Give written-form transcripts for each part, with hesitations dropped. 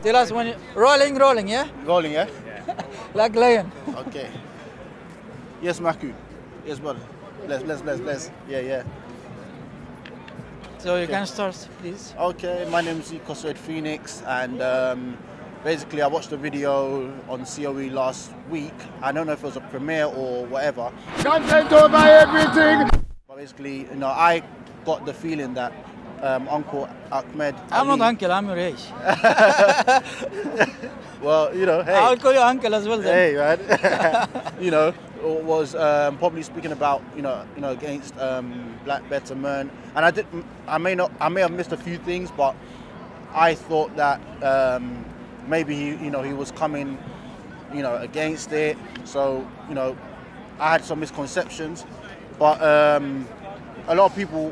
Tell us when rolling, yeah? Rolling, yeah? Like lion. Okay. Yes, Maku. Yes, brother. Bless. Yeah. So you can start, please. Okay, my name is Inclusivity Phoenix, and basically I watched the video on COE last week. I don't know if it was a premiere or whatever. Content over everything! But basically, I got the feeling that Uncle Ahmed I'm Ali, not uncle, I'm your age. well, hey. I'll call you uncle as well then. Hey, man. Was probably speaking about, against Black Betterment. And I may have missed a few things, but I thought that maybe he was coming, against it. So, I had some misconceptions. But a lot of people,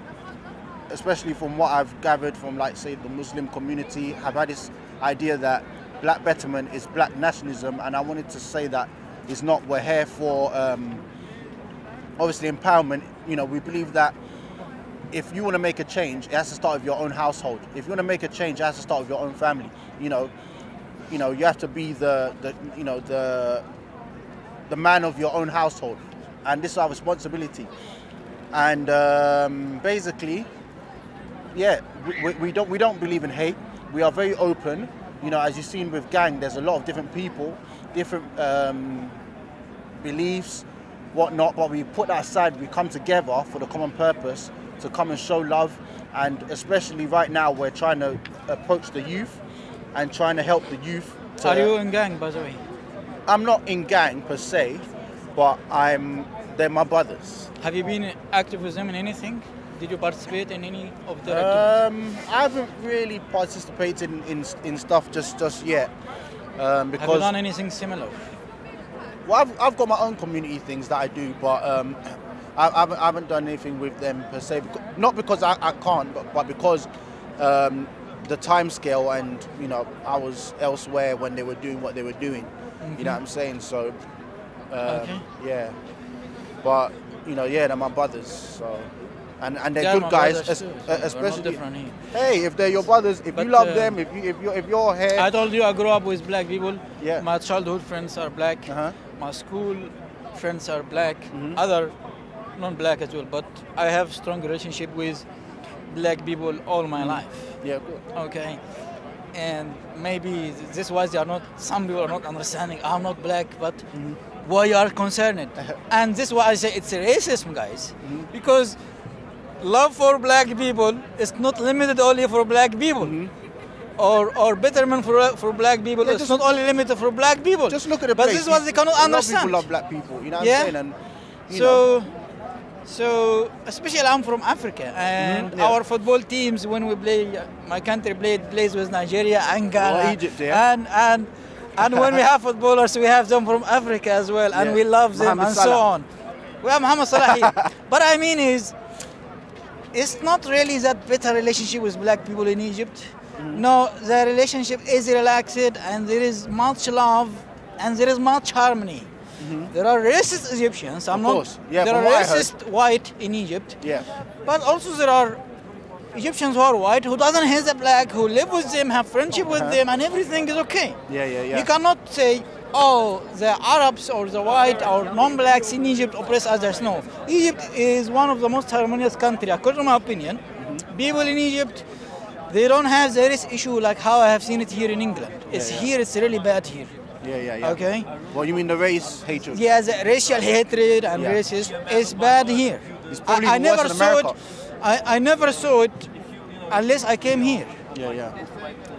especially from what I've gathered from, like, say, the Muslim community, have had this idea that Black Betterment is black nationalism, and I wanted to say that it's not. We're here for, obviously, empowerment. We believe that if you want to make a change, it has to start with your own household. If you want to make a change, it has to start with your own family. You have to be the man of your own household, and this is our responsibility. And basically, yeah, we don't believe in hate. We are very open. As you've seen with gang, there's a lot of different people, different beliefs, whatnot, but we put that aside. We come together for the common purpose to come and show love. And especially right now, we're trying to approach the youth and trying to help the youth. Are you in gang, by the way? I'm not in gang per se, but they're my brothers. Have you been active with them in anything? Did you participate in any of their activities? I haven't really participated in stuff just yet. Because have you done anything similar? Well, I've got my own community things that I do, but I haven't done anything with them per se. Not because I can't, but because the time scale, and I was elsewhere when they were doing what they were doing. Mm-hmm. You know what I'm saying? So okay. yeah, but they're my brothers. So. And they're good guys, especially. Hey, if they're your brothers, if you love them, if you're here. I told you I grew up with black people. Yeah. My childhood friends are black. My school friends are black. Other non-black as well. But I have strong relationship with black people all my life. Yeah, good. Okay. And maybe this was some people are not understanding. I'm not black, but why you are concerned? And this is why I say it's racism, guys, because love for black people is not limited only for black people, or betterment for black people. It's not only limited for black people. Just look at the But place. this is what they cannot understand. People love black people, you know what I'm saying? And, so especially I'm from Africa, and our football teams, when we play, my country plays with Nigeria and Ghana, Egypt, yeah. and when we have footballers, we have them from Africa as well, and we love them Mohamed and Salah. so on. We have Mohamed Salah here. But I mean it's not really that better relationship with black people in Egypt. No, the relationship is relaxed, and there is much love, and there is much harmony. There are racist Egyptians. There are racist white in Egypt. Yeah. But also there are Egyptians who are white, who doesn't hate the black, who live with them, have friendship with them, and everything is okay. Yeah. You cannot say, oh, the Arabs or the white or non-blacks in Egypt oppress others. No. Egypt is one of the most harmonious countries, according to my opinion. People in Egypt, they don't have the race issue like how I have seen it here in England. Here, it's really bad here. Yeah. Okay? Well, you mean the race hatred? Yeah, the racial hatred and racism is bad here. It's probably I never saw it. I never saw it unless I came here. Yeah.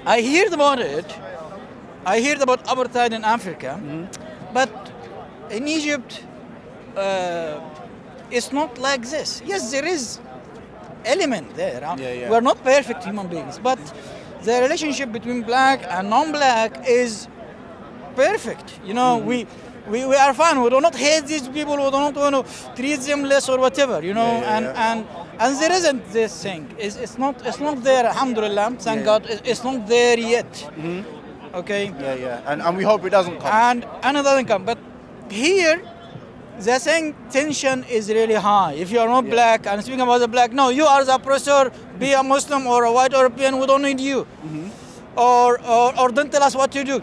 I heard about it. I heard about apartheid in Africa, but in Egypt, it's not like this. Yes, there is element there. We're not perfect human beings, but the relationship between black and non-black is perfect. We are fine. We do not hate these people. We do not want to treat them less or whatever. And there isn't this thing. It's not there. Alhamdulillah. Thank God. It's not there yet. Okay. Yeah. And we hope it doesn't come. And it doesn't come. But here, the thing tension is really high. If you are not black, and speaking about the black, no, you are the oppressor. Be a Muslim or a white European. We don't need you. or don't tell us what to do.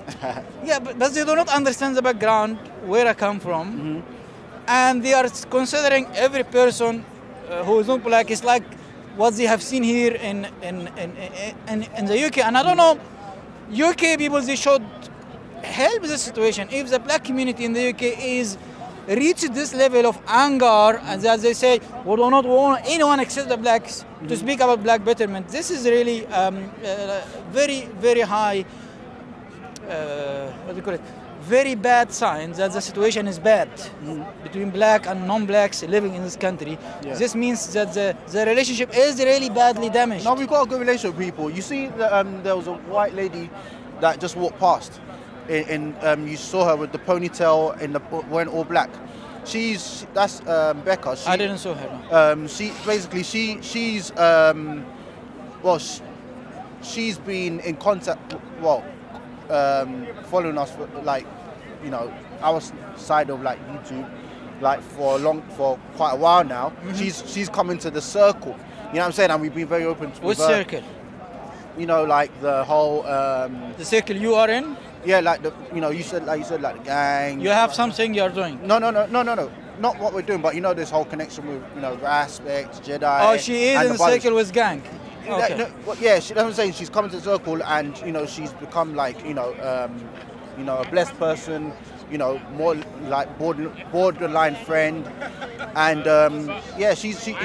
Yeah, but they do not understand the background, where I come from, and they are considering every person who is not black is like what they have seen here in the UK. And I don't know, UK people, they should help this situation. If the black community in the UK is reached this level of anger, and that they say, we do not want anyone except the blacks to speak about black betterment, this is really very, very high, what do you call it, very bad signs that the situation is bad between black and non-blacks living in this country. Yeah. This means that the relationship is really badly damaged. No, we've got a good relationship with people. You see, there was a white lady that just walked past. You saw her with the ponytail wearing all black. That's Becca. I didn't saw her. No. She's been in contact. Following us for, like, you know, our side of like YouTube, like for quite a while now. She's come into the circle. You know what I'm saying? And we've been very open to. Which circle? You know, like the whole. The circle you are in? Yeah, like you said like the gang. You have something you're doing? No. Not what we're doing, but you know, this whole connection with, you know, Aspect, Jedi. Oh, she is in the circle with gang. Okay. Yeah, that's what I'm saying. She's come to the circle, and you know, she's become like, you know, a blessed person. You know, more like borderline friend, and she speaks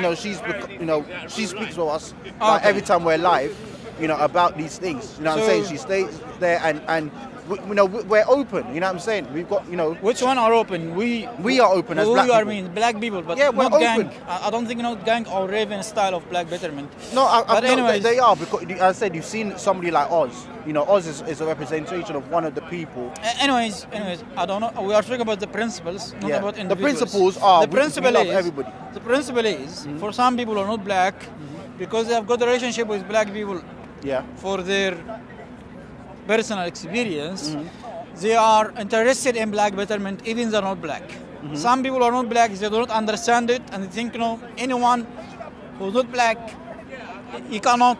to us like every time we're live, you know, about these things. You know what I'm saying? She stays there, and we're open. You know what I'm saying? We've got, you know. Which one are open? We are open as black people. I mean, black people, but yeah, not gang. I don't think not gang or Raven style of black betterment. No, but anyways, they are, because as I said, you've seen somebody like Oz. You know, Oz is a representation of one of the people. Anyways, I don't know. We are talking about the principles, not about individuals. The principles are the principle we love is everybody. The principle is for some people who are not black, because they have got a relationship with black people. Yeah. For their personal experience, they are interested in black betterment, even they're not black. Some people are not black, they do not understand it, and they think, you know, anyone who's not black, you cannot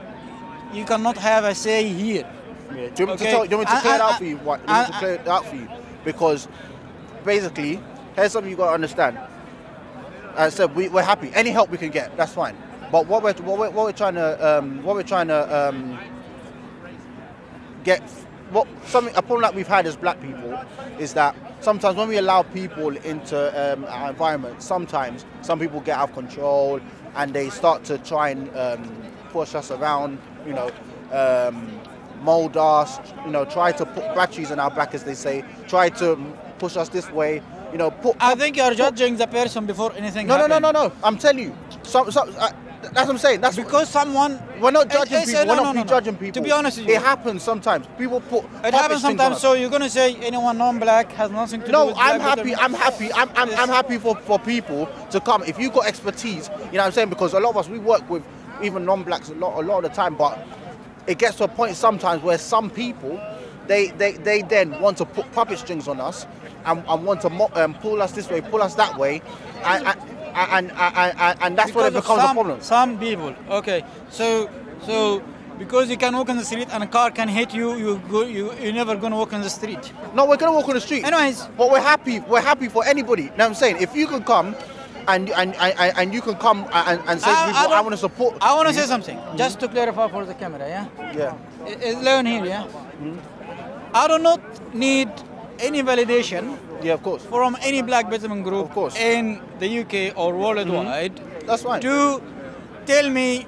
have a say here. Yeah. Do you want me to clear it out for you? What? Do you want me to clear it out for you? Because basically, here's something you got to understand. As I said, we're happy. Any help we can get, that's fine. But what we're trying to get, a problem that we've had as black people is that sometimes when we allow people into our environment, sometimes some people get out of control and they start to try and push us around, you know, mold us, you know, try to put batteries in our back, as they say, try to push us this way, you know. I think you're judging the person before anything happens. No. I'm telling you, that's what I'm saying. That's because someone. We're not judging people. We're not prejudging people. To be honest with you, it happens sometimes. People put. It happens sometimes. So you're gonna say anyone non-black has nothing to do with black? I'm happy for people to come. If you've got expertise, you know what I'm saying, because a lot of us, we work with even non-blacks a lot of the time, but it gets to a point sometimes where some people they then want to put puppet strings on us and want to pull us this way, pull us that way, and that's where it becomes a problem. Some people, okay, so because you can walk on the street and a car can hit you, you're never gonna walk on the street. No, we're gonna walk on the street. Anyways, but we're happy for anybody. You know what I'm saying? If you can come and you can come and say to people, I want to support. I want to say something, just to clarify for the camera, yeah? Yeah. Is Leon here, yeah? I do not need any validation. Yeah, of course. From any black betterment group, of course, in the UK or worldwide. That's fine. To tell me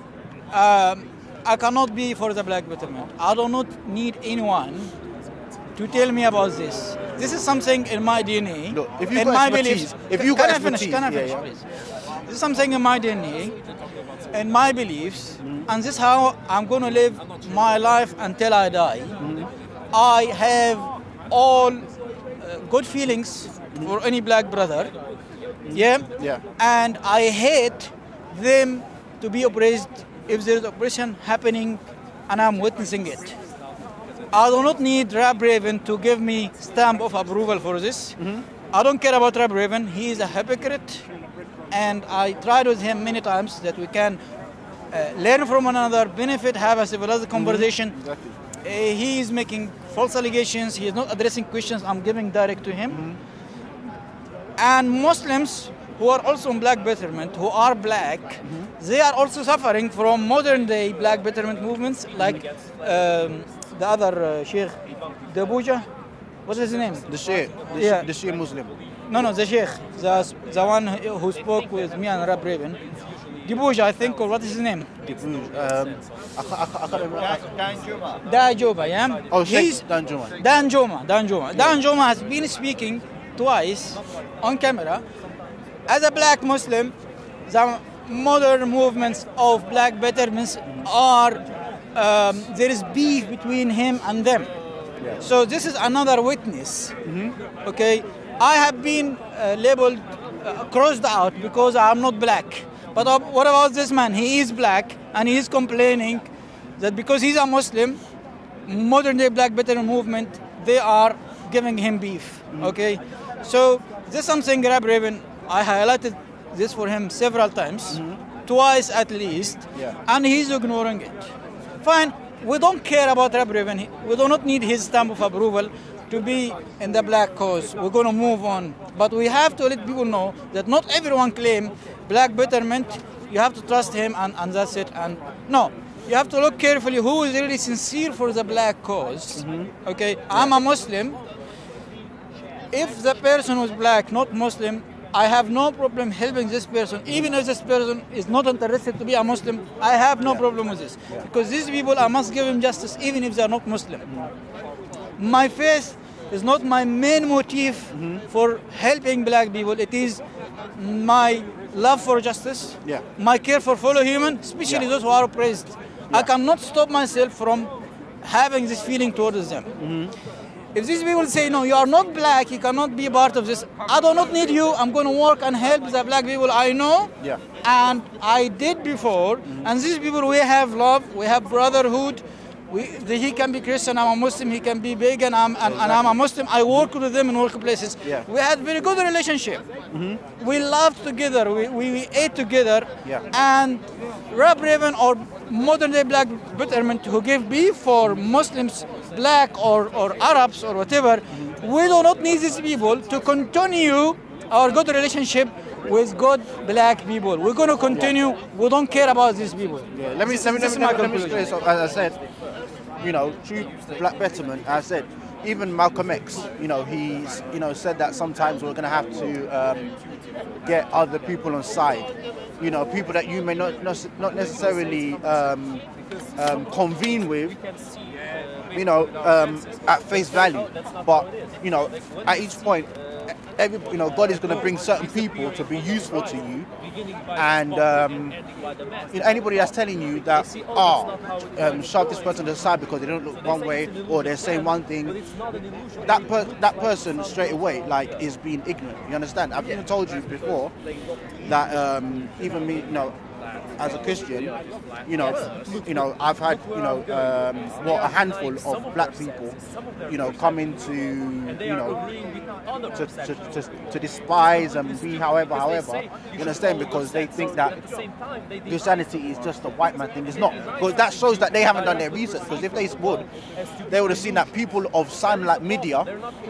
I cannot be for the black betterment. I do not need anyone to tell me about this. This is something in my DNA. Look, if you've got expertise, can I finish, please? This is something in my DNA, in my beliefs, and this is how I'm going to live my life until I die. I have all good feelings for any black brother, yeah, and I hate them to be oppressed if there is oppression happening and I'm witnessing it. I do not need Rap Raven to give me stamp of approval for this. I don't care about Rap Raven. He is a hypocrite, and I tried with him many times that we can learn from one another, benefit, have a civilized conversation. Exactly. he is making false allegations. He is not addressing questions I'm giving direct to him. And Muslims who are also in Black Betterment, who are black, they are also suffering from modern day Black Betterment movements, like the other Sheikh, the Abuja. What's his name? The Sheikh. The Sheikh Muslim. No, the Sheikh, the one who spoke with me and Rab Raven. Dibuja, I think, or what is his name? I can't remember. Dan Joma, yeah? Oh, Sheikh Dan Joma. Dan Joma. Dan Joma has been speaking twice on camera. As a black Muslim, the modern movements of Black Betterments are, there is beef between him and them. Yeah. So this is another witness, okay? I have been labeled, crossed out because I'm not black. But what about this man? He is black and he is complaining that because he's a Muslim, modern day Black Betterment movement, they are giving him beef, okay? So this is something Rab Raven, I highlighted this for him several times, twice at least, and he's ignoring it. Fine, we don't care about Rab Raven. We do not need his stamp of approval to be in the black cause. We're going to move on. But we have to let people know that not everyone claim Black Betterment. You have to trust him and that's it. And no, you have to look carefully who is really sincere for the black cause. Okay, I'm a Muslim. If the person was black, not Muslim, I have no problem helping this person. Even if this person is not interested to be a Muslim, I have no problem with this. Because these people, I must give them justice even if they are not Muslim. My faith is not my main motive for helping black people. It is my love for justice, my care for fellow human, especially those who are oppressed. I cannot stop myself from having this feeling towards them. If these people say, no, you are not black, you cannot be part of this, I do not need you, I'm going to work and help the black people I know, and I did before, and these people, we have love, we have brotherhood, he can be Christian, I'm a Muslim, he can be pagan, and I'm a Muslim, I work with them in workplaces. We had very good relationship. We laughed together, we ate together, and Rab Raven or modern day Black Betterment who give beef for Muslims, black or Arabs or whatever, we do not need these people to continue our good relationship with good black people. We're going to continue. We don't care about these people. Let me say this. As I said, you know, through Black Betterment, as I said, even Malcolm X, you know, he's, you know, said that sometimes we're going to have to get other people on side. You know, people that you may not necessarily convene with, you know, at face value, but you know, at each point, you know, God is going to bring certain people to be useful to you, and you know, anybody that's telling you that shove this person to the side because they don't look one way or they're saying one thing, that person straight away like is being ignorant. You understand? I've even told you before that even me, you know, as a Christian, you know, I've had, you know, a handful of black people, you know, come into, you know, to despise and be however, you understand, because they think that Christianity is just a white man thing. It's not, because that shows that they haven't done their research. Because if they would have seen that people of Simon like Media,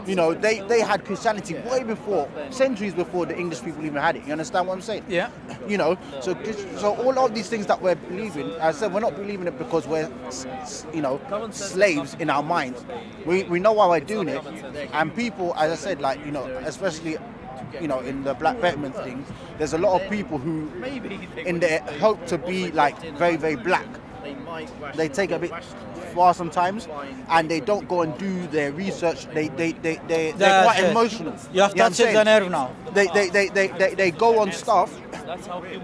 you know, they had Christianity way before, centuries before the English people even had it. You understand what I'm saying? Yeah. You know, so all of these things that we're believing, as I said, we're not believing it because we're, you know, slaves in our minds. We know why we're doing it, and people, as I said, like, you know, especially, you know, in the Black Betterment thing, there's a lot of people who, in their hope to be like very, very black, they take a bit far sometimes, and they don't go and do their research. They're quite emotional. You have touched the nerve now. They go on stuff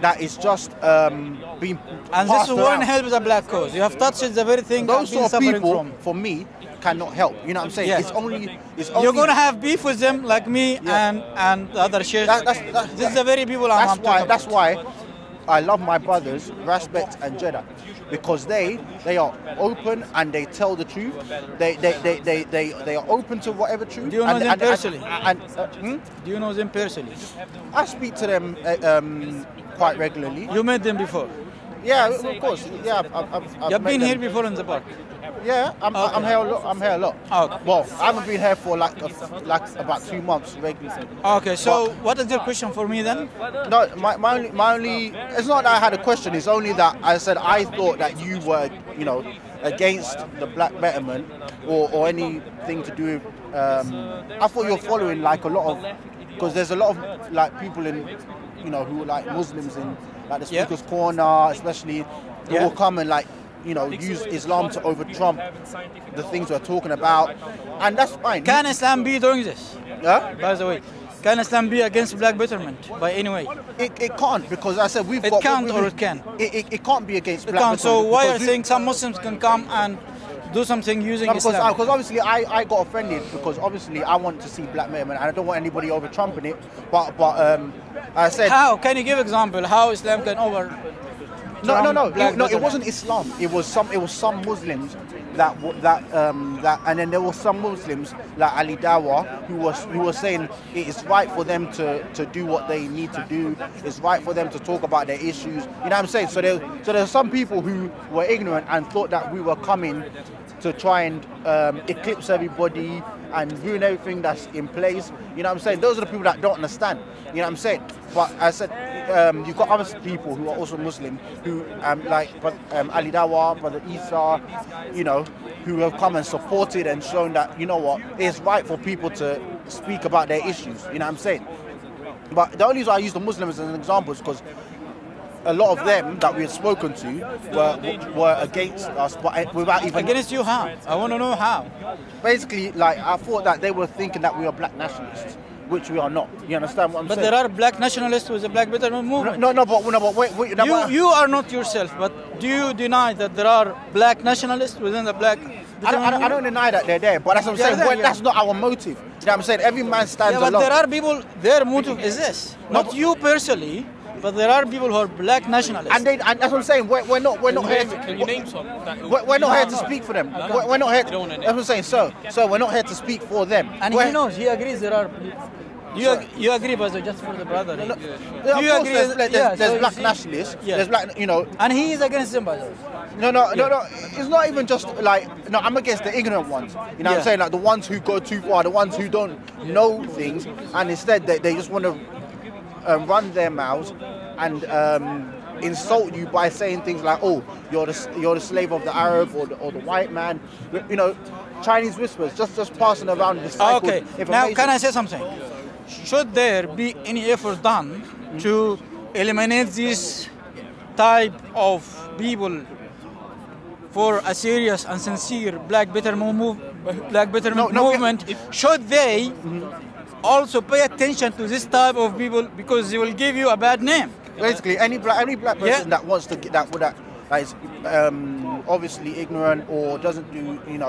that is just being and this won't help the black cause. You have touched the very thing those sort of people, for me, cannot help. You know what I'm saying? It's only you're going to have beef with them like me and the other shit. This is the very people I'm talking about. That's why I love my brothers, Respect and Jeddah, because they are open and they tell the truth. They are open to whatever truth. Do you know them personally? Do you know them personally? I speak to them quite regularly. You met them before? Yeah, of course. Yeah, You've been here before in the park? Yeah, I'm here a lot. I'm here a lot. Okay. Well, I haven't been here for like about 2 months regularly. Okay, so what is your question for me then? No, my only. It's not that I had a question. It's only that I said I thought that you were, you know, against the black betterment or anything to do with. I thought you were following like a lot of, because there's a lot of like people in, you know, who are like Muslims in like the Speaker's Corner, especially, who will come and like, you know, use Islam to over trump the things we're talking about, and that's fine. Can Islam be doing this? Yeah? By the way, can Islam be against black betterment by any way? It can't, because I said we've It got... can't or it can? It can't be against It black can't. betterment. So why are you saying some Muslims can come and do something using Islam? Because obviously I got offended because obviously I want to see black betterment and I don't want anybody over trumping it, but I said... How? Can you give example how Islam can over... No, it wasn't Islam. It was some Muslims that and then there were some Muslims like Ali Dawa who was saying it is right for them to do what they need to do. It's right for them to talk about their issues. You know what I'm saying? So there's some people who were ignorant and thought that we were coming to try and eclipse everybody and ruin everything that's in place. You know what I'm saying? Those are the people that don't understand. You know what I'm saying? But I said, you've got other people who are also Muslim, who like Ali Dawa, Brother Isa, you know, who have come and supported and shown that, you know what, it's right for people to speak about their issues. You know what I'm saying? But the only reason I use the Muslims as an example is because a lot of them that we had spoken to were against us, but without even... Against you how? I want to know how. Basically, like, I thought that they were thinking that we are black nationalists, which we are not. You understand what I'm saying? But there are black nationalists with the black betterment movement. But wait. You are not yourself, but do you deny that there are black nationalists within the black... I don't deny that they're there, but that's what I'm saying. That's not our motive. You know what I'm saying? Every man stands alone. But there are people, their motive is this. Not you personally, but there are people who are black nationalists. And that's what I'm saying. We're not here to... Can you name some? We're not here to speak for them. We're not here... That's what I'm saying. So we're not here to speak for them. And he knows, he agrees there are... You agree, but just for the brother. Do you agree? There's black nationalists. Yeah. There's black, you know... And he is against them, by the way. No. It's not even just like... No, I'm against the ignorant ones. You know what I'm saying? Like the ones who go too far, the ones who don't know things, and instead they just want to run their mouths and insult you by saying things like, "Oh, you're the slave of the Arab or the white man." You know, Chinese whispers, just passing around this cycle. Okay. Now, can I say something? Should there be any effort done to eliminate this type of people for a serious and sincere black betterment movement? Should they also pay attention to this type of people, because they will give you a bad name? Basically, any black person that wants to get that is obviously ignorant or doesn't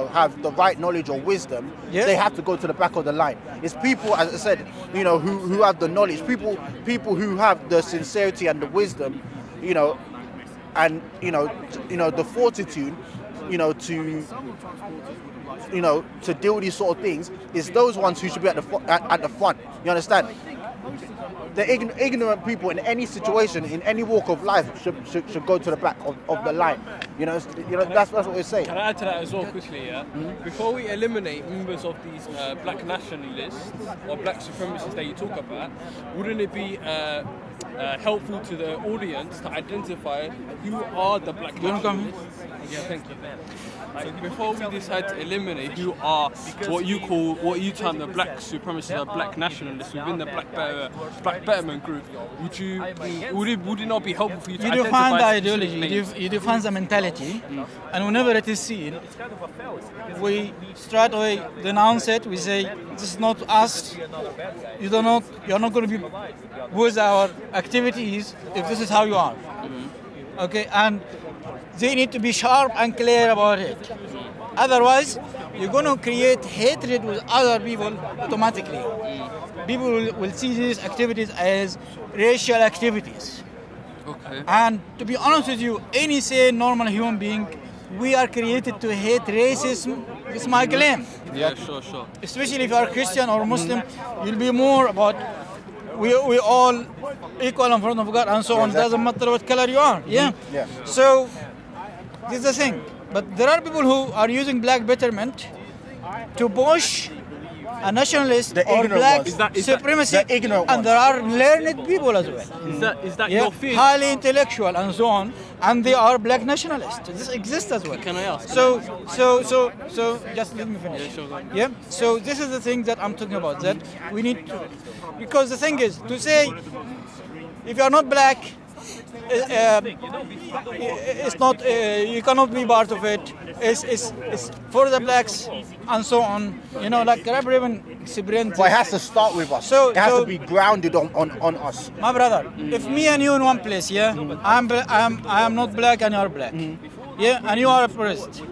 have the right knowledge or wisdom, they have to go to the back of the line. It's people, as I said, you know, who have the knowledge, people who have the sincerity and the wisdom, you know, and the fortitude, to deal with these sort of things. Is those ones who should be at the front. You understand? The ignorant people in any situation, in any walk of life, should go to the back of the line. That's what we're saying. Can I add to that as well quickly? Yeah. Before we eliminate members of these black nationalists or black supremacists that you talk about, wouldn't it be helpful to the audience to identify who are the black nationalists? Yeah, thank you. Like, before we decide to eliminate who are what you term the black supremacists or black nationalists within the black betterment group, would it not be helpful for you to identify? You define the ideology, you define the mentality, and whenever it is seen, we straight away denounce it. We say, this is not us. You're not going to be with our activities if this is how you are. Okay, and they need to be sharp and clear about it. Otherwise, you're going to create hatred with other people automatically. People will see these activities as racial activities. Okay. And to be honest with you, any sane normal human being, we are created to hate racism. It's my claim. Yeah, sure. Especially if you are Christian or Muslim, you'll be more about we all equal in front of God and so on. It doesn't matter what color you are. Yeah. Yeah. So this is the thing. But there are people who are using black betterment to push a nationalist or black supremacy, and there are learned people as well. Is that your fear? Highly intellectual and so on, and they are black nationalists. This exists as well. Can I ask? So just let me finish. Yeah, sure, go on. Yeah. So this is the thing that I'm talking about. That we need to, because the thing is to say, if you are not black, it's not. You cannot be part of it. It's for the blacks and so on. You know, like Rap Raven experienced. But it has to start with us. So it has to be grounded on us. My brother, if me and you in one place, yeah, I am not black and you are black, yeah, and you are a tourist,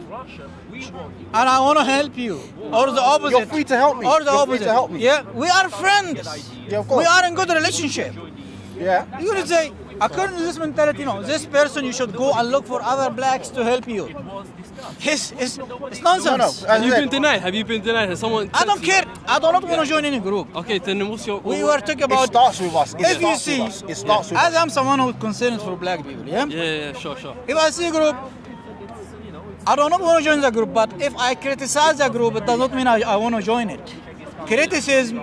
and I want to help you, or the opposite. You're free to help me. Or the You're opposite. free to help me. Yeah, we are friends. Yeah, of course. We are in good relationship. Yeah. You would say, according to this mentality, no, this person you should go and look for other blacks to help you. It's nonsense. No. Have you been denied? Have you been denied? Has someone? I don't care. I do not want to join any group. Okay, then what's your? We were talking about. It starts with us. If you see, it starts with as us. I'm someone who's concerned for black people, yeah? Yeah, sure. If I see a group, I do not want to join the group, but if I criticize the group, it does not mean I want to join it. Criticism,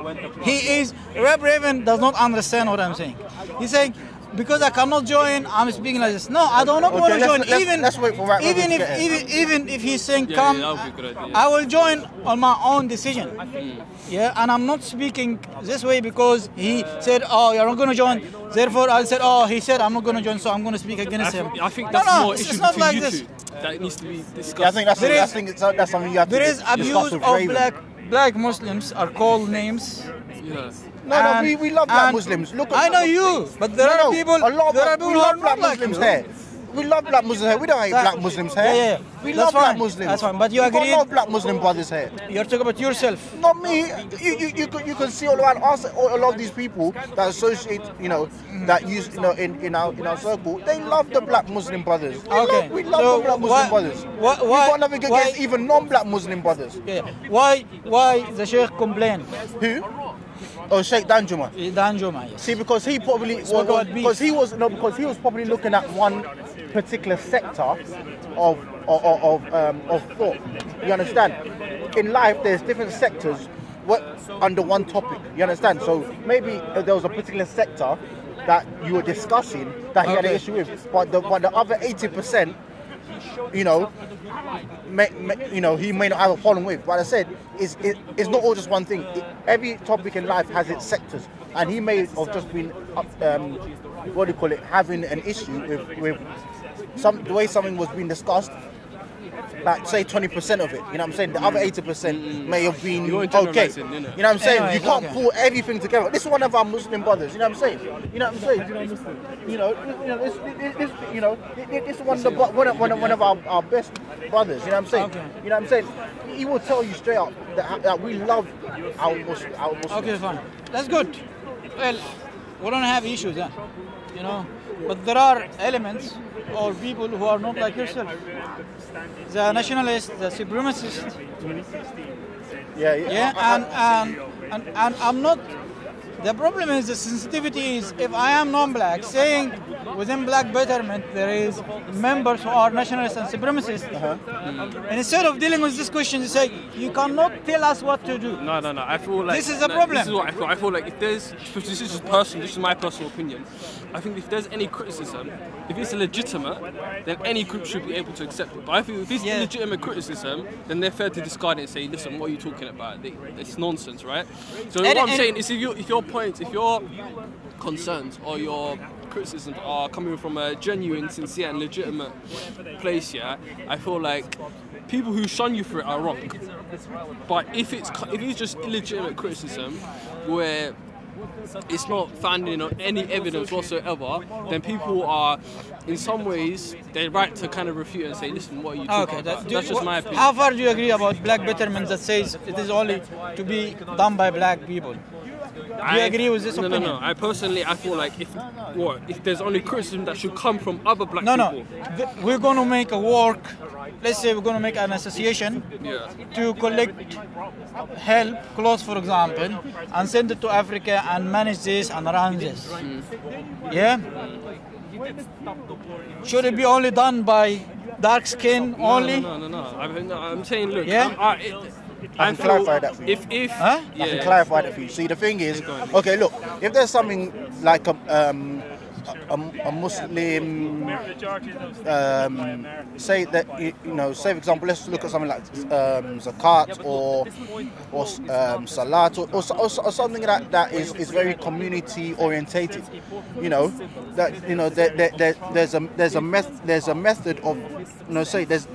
Rap Raven does not understand what I'm saying. He's saying, because I cannot join, I'm speaking like this. No, I do not want to join. Let's wait for Rap Raven to get in. Even if he's saying that would come, be a good idea. I will join on my own decision. Yeah, and I'm not speaking this way because he said, oh, you're not going to join. Therefore, I said, oh, he said I'm not going to join, so I'm going to speak against him. I think that's more issue not between like you this. two. That needs to be discussed. Yeah, I think that's something you have to There is discuss abuse with of Raven. black Muslims are called names. Yeah. No, we love black Muslims. Look, I know you, but there are people. A lot There are of people we who are love black not like Muslims you. here. We love black Muslims here. We don't hate black Muslims here. Yeah. We That's love black fine. Muslims. That's fine. But you We agree. got black Muslim brothers here. You're talking about yourself. Not me. You can see all around us. A lot of these people that associate, that use, in our circle. They love the black Muslim brothers. We love the black Muslim brothers. Why? We got nothing against even non-black Muslim brothers. Yeah. Why the Sheikh complained? Who? Oh, Sheikh Danjuma. Danjuma, yes. See, because he probably because he was probably looking at one particular sector of thought. You understand? In life, there's different sectors under one topic. You understand? So maybe there was a particular sector that you were discussing that he had an issue with, but the other 80%, he may not have a problem with. But I said, it's not all just one thing. Every topic in life has its sectors, and he may have just been, having an issue with the way something was being discussed. Like say 20% of it, you know what I'm saying? The other 80% may have been okay. You know what I'm saying? Anyway, you can't pull everything together. This is one of our Muslim brothers, you know what I'm saying? This is one of our best brothers, you know what I'm saying? Okay. You know what I'm saying? He will tell you straight up that we love our Muslims. Okay, fine. That's good. Well, we don't have issues then, But there are elements or people who are not like yourself. The nationalists, the supremacists. And I'm not. The problem is the sensitivity is if I am non-black, saying within Black Betterment there is members who are nationalists and supremacists, and instead of dealing with this question, you say you cannot tell us what to do. No. I feel like this is a problem. This is what I feel. I feel like if there's, this is just personal. This is my personal opinion. I think if there's any criticism, if it's legitimate, then any group should be able to accept it. But I think if it's illegitimate criticism, then they're fair to discard it and say, listen, what are you talking about? It's nonsense, right? So what I'm saying is if your concerns or your criticisms are coming from a genuine, sincere and legitimate place, I feel like people who shun you for it are wrong. But if it's just illegitimate criticism where it's not founded on any evidence whatsoever, then people are, in some ways, they're right to kind of refute and say, listen, what are you talking about? That's just my opinion. How far do you agree about Black Betterment that says it is only to be done by black people? Do you agree with this opinion? No. I feel like if there's only criticism that should come from other black people. We're going to make a work. Let's say we're going to make an association to collect help, clothes for example, and send it to Africa and manage this and run this. Yeah? Should it be only done by dark skin only? No. I'm saying, look, Yeah? I can clarify that for you. Huh? I can clarify that for you. See, the thing is, okay, look, if there's something like a Muslim, say that say for example, let's look at something like zakat or salat or something that is very community orientated. There's a method of say there's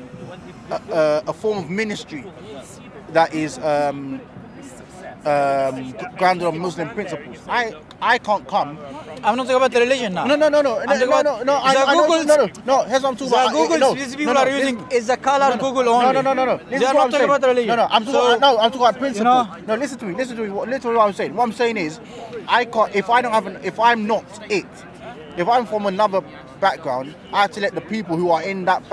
a form of ministry that is grounded on Muslim principles. I can't come. I'm not talking about the religion now. No. Here's what I'm talking about. Google these people are using is the color Google only. No. They are not talking about the religion. I'm talking about principle. No, listen to me. Literally what I'm saying. What I'm saying is, I can't. If I'm not it, if I'm from another background, I have to let the people who are in that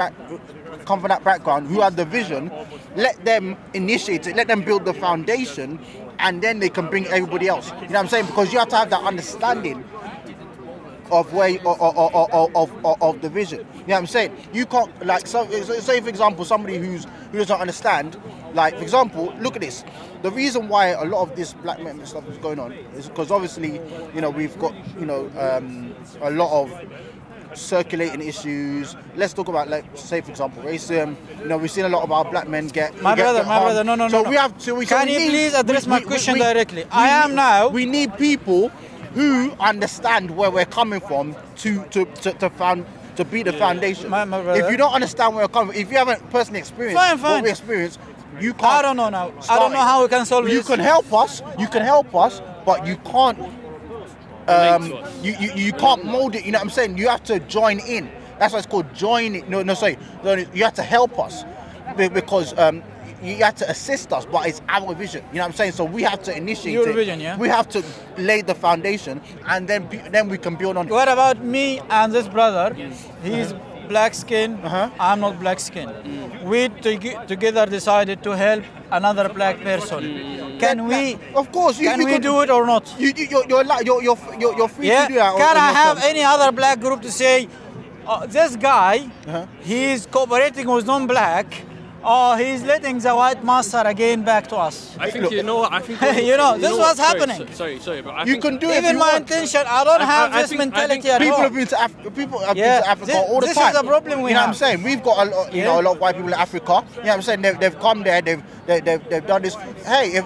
come from that background, who have the vision, let them initiate it, let them build the foundation, and then they can bring everybody else. You know what I'm saying? Because you have to have that understanding of where of the vision. You know what I'm saying? You can't say for example somebody who doesn't understand. Like for example, look at this. The reason why a lot of this black men stuff is going on is because obviously we've got a lot of circulating issues. Let's talk about, like, say for example, racism. We've seen a lot of our black men get. My brother, no. So we have to. Can you please address my question directly? We need people who understand where we're coming from to be the foundation. My if you don't understand where we're coming from, if you haven't personally experienced what we experience, you can't. I don't know now. I don't know how we can solve this. You can help us, but you can't. You can't mold it. You know what I'm saying? You have to join in. That's why it's called join it. No, you have to help us because you have to assist us, but it's our vision. You know what I'm saying? So we have to initiate your vision, yeah. We have to lay the foundation, and then we can build on it. What about me and this brother? He's black skin. I'm not black skin. We together decided to help another black person. Can we? Of course. Can we do it or not? You're free to do that. Can I have any other black group to say, this guy, he's cooperating with non-black, or he's letting the white master again back to us? I think this is what's happening. Sorry, but I you can do it. Even my intention, I don't have this mentality at all. People have been to Africa all the time. This is the problem we have. You know what I'm saying? We've got a lot, a lot of white people in Africa. You know what I'm saying? They've come there. They've done this. Hey,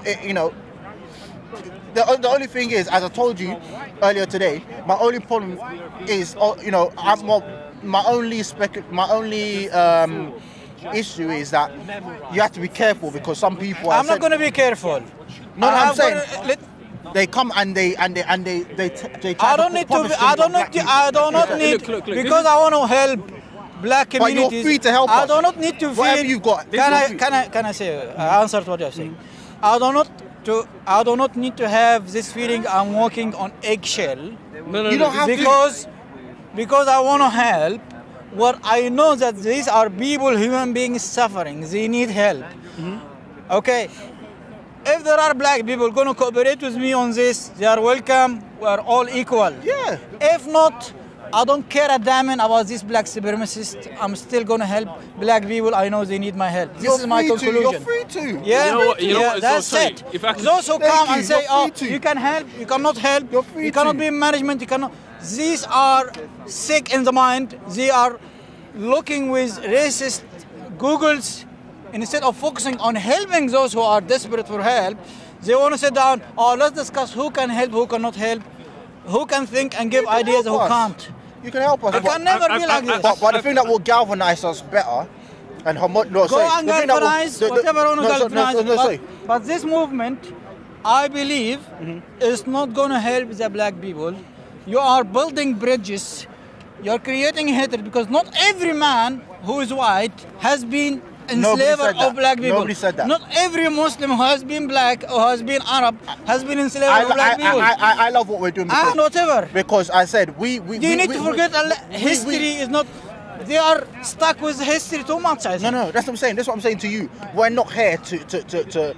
the only thing is, as I told you earlier today, my only problem is, my only issue is that you have to be careful because some people. I'm not going to be careful. No, I'm saying they come and they try I don't need to. I do not need because I want to help black communities. But you're free to help us. I do not need to feel. Whatever you've got. Can I say answer to what you're saying? I do not need to have this feeling I'm walking on eggshell. No. You don't have because I want to help. What I know that these are people, human beings suffering. They need help. Okay. If there are black people going to cooperate with me on this, they are welcome. We are all equal. Yeah. If not, I don't care a damn about these black supremacists. I'm still going to help black people. I know they need my help. This is my conclusion. You're free to. Yeah, you know what, that's it. Those who come and say, you can help, you cannot help, you cannot be in management, you cannot. These are sick in the mind. They are looking with racist Googles. Instead of focusing on helping those who are desperate for help, they want to sit down, let's discuss who can help, who cannot help, who can think and give ideas, who can't. You can help us. It can never be like this. But the thing that will galvanize us better, and go and galvanize whatever you want to galvanize. But this movement, I believe, is not going to help the black people. You are building bridges. You are creating hatred because not every man who is white has been enslaver of black people. Nobody said that. Not every Muslim who has been black or has been Arab has been enslaver of black people. I love what we're doing. Whatever. Because I said we you need to forget history is not. they are stuck with history too much. I think. No, that's what I'm saying. That's what I'm saying to you. We're not here to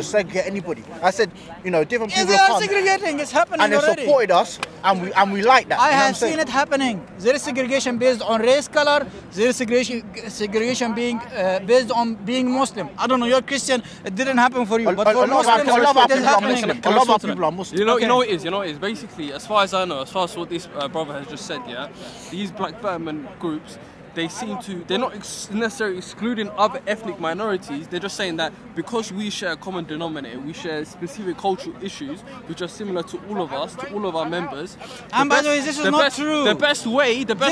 segregate anybody. I said, you know, different people they are come segregating. It's happening and they already. supported us, and we like that. I You know what I'm have seen saying? it happening. There is segregation based on race, color. There is segregation being based on being Muslim. I don't know. You're Christian. It didn't happen for you, but for Muslims, a lot of our it is people are happening. Muslim. A lot of our people are Muslim. You know what it is. You know what it is. Basically, as far as I know, as far as what this brother has just said, yeah, these black Betterment groups, they're not necessarily excluding other ethnic minorities. They're just saying that because we share a common denominator, we share specific cultural issues which are similar to all of us, to all of our members. And by the way, this is not true. The best way for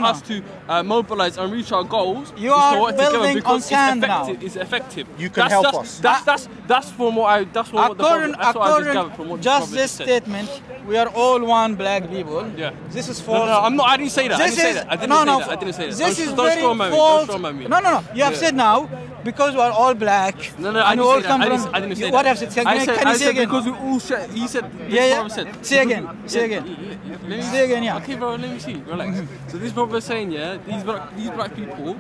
us to mobilize and reach our goals you are work together building because on sand it's effective. You can help us. That's from what I just gathered from what just this statement, we are all one black people. Yeah. This is false. No, I'm not. I didn't say that. I didn't say that. This is don't very false. No. You have said now because we are all black. No, I didn't say that. I didn't say that. What have said? Can you say again? Because we all share. He said. Yeah. Say again. Say again. Say again. Yeah. Okay, bro. Let me see. Relax. So this brother is saying, yeah, these black people.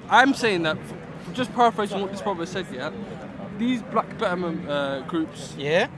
I'm saying that, just paraphrasing what this brother said, yeah, these black Betterment groups. Yeah.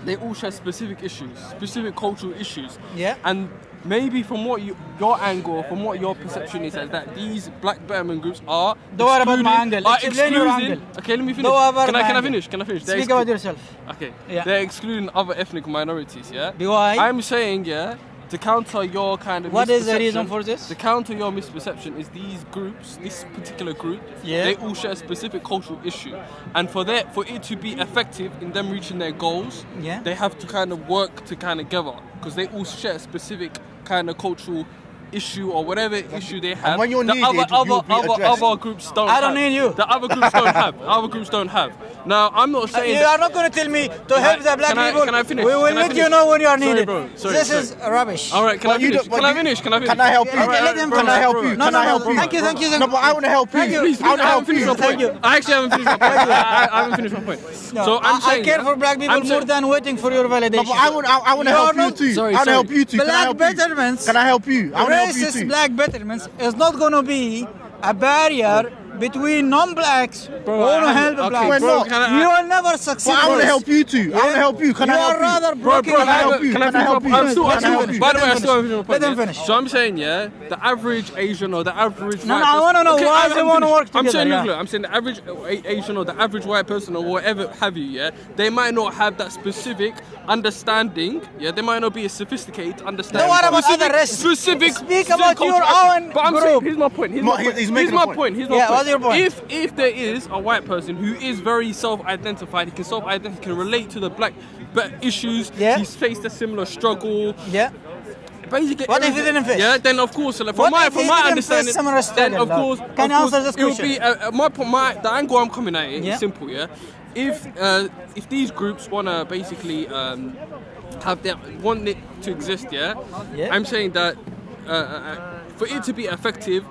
They all share specific issues, specific cultural issues. Yeah. And maybe from what your angle, from what your perception is that these black Betterment groups are. Don't worry about my angle. Explain your angle. Okay, let me finish. Can I finish? Can I finish? Speak about yourself. Okay. Yeah. They're excluding other ethnic minorities, yeah? Why? I'm saying, yeah, to counter your kind of What is the reason for this? To counter your misperception is these groups, this particular group, yeah, they all share a specific cultural issue. And for it to be effective in them reaching their goals, yeah, they have to kind of work together because they all share a specific kind of cultural issue or whatever issue they have. And when you're needed, other groups don't have. I don't need you. The other groups don't have. Other groups don't have. Now, I'm not saying you are not going to tell me to help the black people. Can I finish? We will let you know when you are needed. Sorry, this is rubbish. All right, can I finish? Can I finish? Can I help you? Can I help you? Can I help you? Thank you. No, but I want to help you. I want to help you. Thank you. I actually haven't finished my point. I haven't finished my point. No, so I care for black people more than waiting for your validation. No, but I want to help you too. I want to help you too. Black betterments. Can I help you? I want to help you too. Racist black betterments is not going to be a barrier between non-blacks who want to help the blacks. You will never succeed. I want to help you too. I want to help you. Can I help you? You are rather broken. Can I help you? Can I help you? By the way, I still haven't finished my point. Let them finish. So I'm saying, yeah, the average Asian or the average No, white I want to know why they want to work together. I'm saying, look, I'm saying the average Asian or the average white person or whatever have you, yeah, they might not have that specific understanding, yeah, they might not be as sophisticated to understand. Don't worry about other races. Speak about your own But I'm saying, here's my point. Here's my point. What's your point? If there is a white person who is very self-identified, he can self-identify, can relate to the black issues, he's faced a similar struggle. Yeah. Basically, what if he didn't face? Yeah, then of course, like, from my understanding, then of course, can you answer this question? It will be the angle I'm coming at it is simple. Yeah, if these groups wanna basically want it to exist, I'm saying that for it to be effective.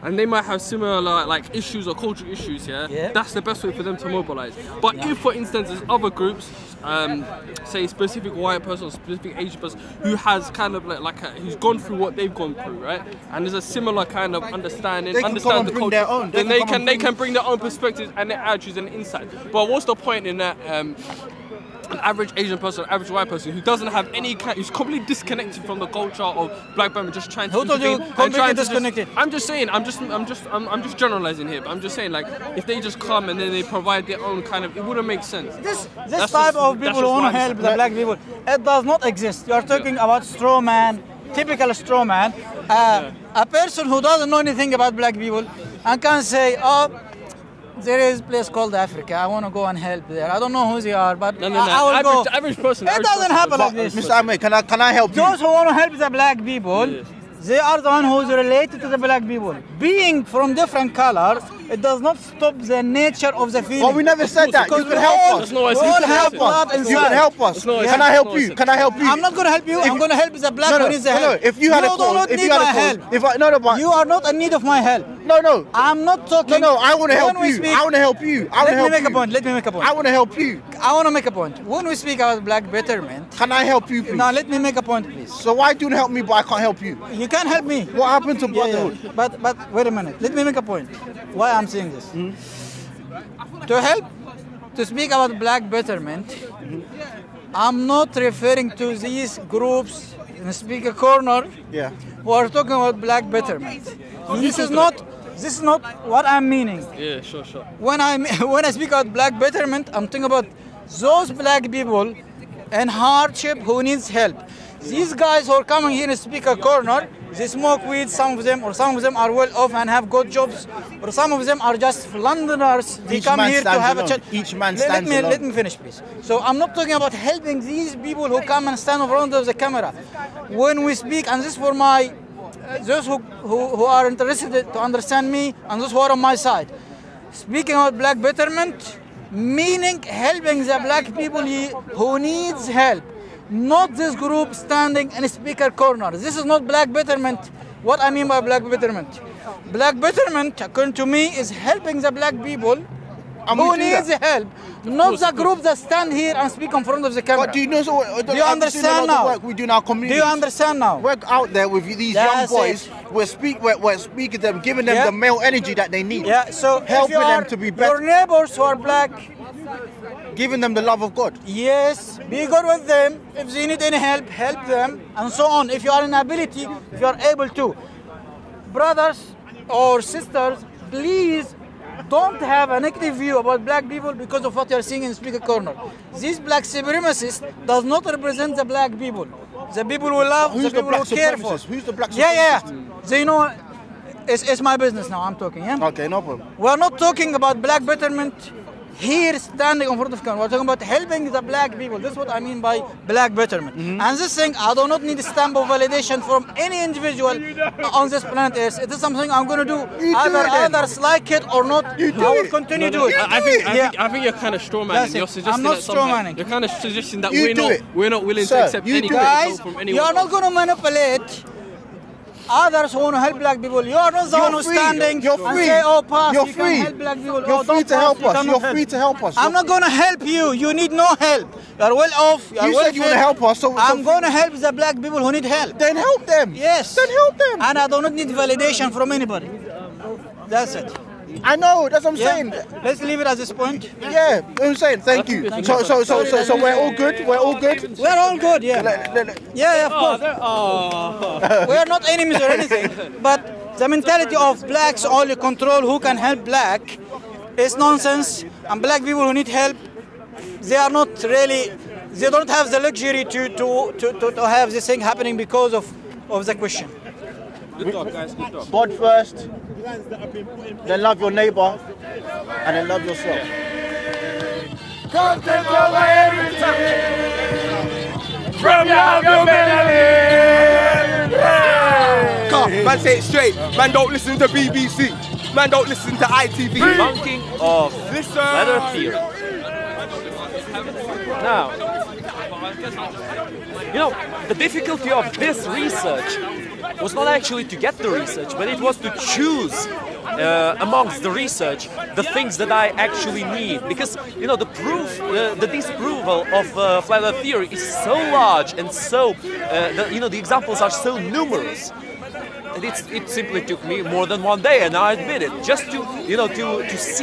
And they might have similar like issues or cultural issues, that's the best way for them to mobilize. But if, for instance, there's other groups, say specific white person or specific Asian person who has kind of who's gone through what they've gone through, right? And there's a similar kind of understanding, understand the culture. Then they can bring their own perspectives and their attitudes and insight. But what's the point in that? An average Asian person, an average white person who doesn't have any who's completely disconnected from the culture of black Betterment, just trying to. Who told you completely disconnected? I'm just saying. I'm just generalizing here. But I'm just saying, like, if they just come and then they provide their own kind of, it wouldn't make sense. This type of people who want to help the black people, it does not exist. You are talking about straw man, typical straw man, a person who doesn't know anything about black people and can say, oh, there is a place called Africa. I want to go and help there. I don't know who they are, but I will go. Average person. It doesn't happen like this. Mr. Ahmed, can I help you? Those who want to help the black people, they are the one who's related to the black people. Being from different colors it does not stop the nature of the feeling. But we never said that. You can help us. That's not what We I all said. have blood inside. You can help us. That's not what I Can said. I help That's you? not Can I help you? I'm not going to help you. I'm going to help the black who needs the help. If you had a do cause, not if need you had my a help. cause, if I no, but You are not in need of my help. no. I'm not talking. No, I want to help When we you. speak- I want to help you. I want to Let me help make you. a point. Let me make a point. I want to help you. I want to make a point. When we speak about black betterment, Can I help you, please? now let me make a point, please. So why do you help me, but I can't help you? You can't help me. What happened to Yeah, brotherhood? yeah. But wait a minute. Let me make a point. Why I'm saying this? To help to speak about black betterment, I'm not referring to these groups in the speaker corner Yeah. who are talking about black betterment. This is not what I'm meaning. Yeah, sure. When I speak about black betterment, I'm talking about those black people in hardship who needs help. These guys who are coming here in speaker corner, they smoke weed, some of them are well off and have good jobs, or some of them are just Londoners. They Each come man here to stands have alone. a chat. Each man Let stands me alone. Let me finish, please. So I'm not talking about helping these people who come and stand in front of the camera. When we speak, and this is for my those who are interested to understand me and those who are on my side. Speaking about black betterment, meaning helping the black people who needs help, not this group standing in a speaker corner. This is not black betterment. What I mean by black betterment? Black betterment, according to me, is helping the black people who needs help, not the group that stand here and speak in front of the camera. But do you know? Do you understand now? Work we do in our Do community. you understand now? We're out there with these That's young boys. it. We're speaking to them, giving them Yeah. the male energy that they need. Yeah, so if Helping you are, them to be better. your neighbors who are black, Giving them the love of God. yes, be good with them. If they need any help, help them, and so on. If you are in ability, if you are able to. Brothers or sisters, please don't have a negative view about black people because of what you are seeing in speaker corner. These black supremacists does not represent the black people. The people we love, Who's the the people black we care for. supremacist? Who's the black Yeah. supremacist? They know, it's my business now, I'm talking, yeah? Okay, no problem. We're not talking about black betterment here standing in front of camera. We're talking about helping the black people. That's what I mean by black betterment. And this thing, I do not need a stamp of validation from any individual on this planet Earth. It is something I'm going to do. Either others like it or not, I will continue to do it. I think you're kind of straw manning. That's it. You're suggesting I'm not that straw manning. You're kind of suggesting that You do it. we're not willing Sir, to accept you any do it. help Guys, from you anyone. are not going to manipulate others who want to help black people. You are not the one who's standing You're and free. say, oh, pass, You're you free. can help black people. You're Oh, free don't to pass, help you us. cannot You're help. free to help us. I'm not going to help you. You need no help. You're well off. You're You well said you want to fed. help us, so I'm going to help the black people who need help. Then help them. Yes. Then help them. And I do not need validation from anybody. That's it. I know. That's what I'm Yeah. saying. Let's leave it at this point. Yeah, I'm saying thank you. So we're all good. We're all good. We're all good, yeah. Yeah, of course. We're not enemies or anything. But the mentality of blacks only control who can help black is nonsense. And black people who need help, they are not really, they don't have the luxury to have this thing happening because of the question. Good talk, guys. Good talk. God first, then love your neighbor, and then love yourself. Come take over everything. From your melody. Come, man, say it straight. Man, don't listen to BBC. Man, don't listen to ITV. Debunking of Listen. letter theory. Now, you know, the difficulty of this research was not actually to get the research, but it was to choose amongst the research the things that I actually need. Because, you know, the proof, the disapproval of flat earth theory is so large and so, the examples are so numerous. It simply took me more than one day, and I admit it, just to see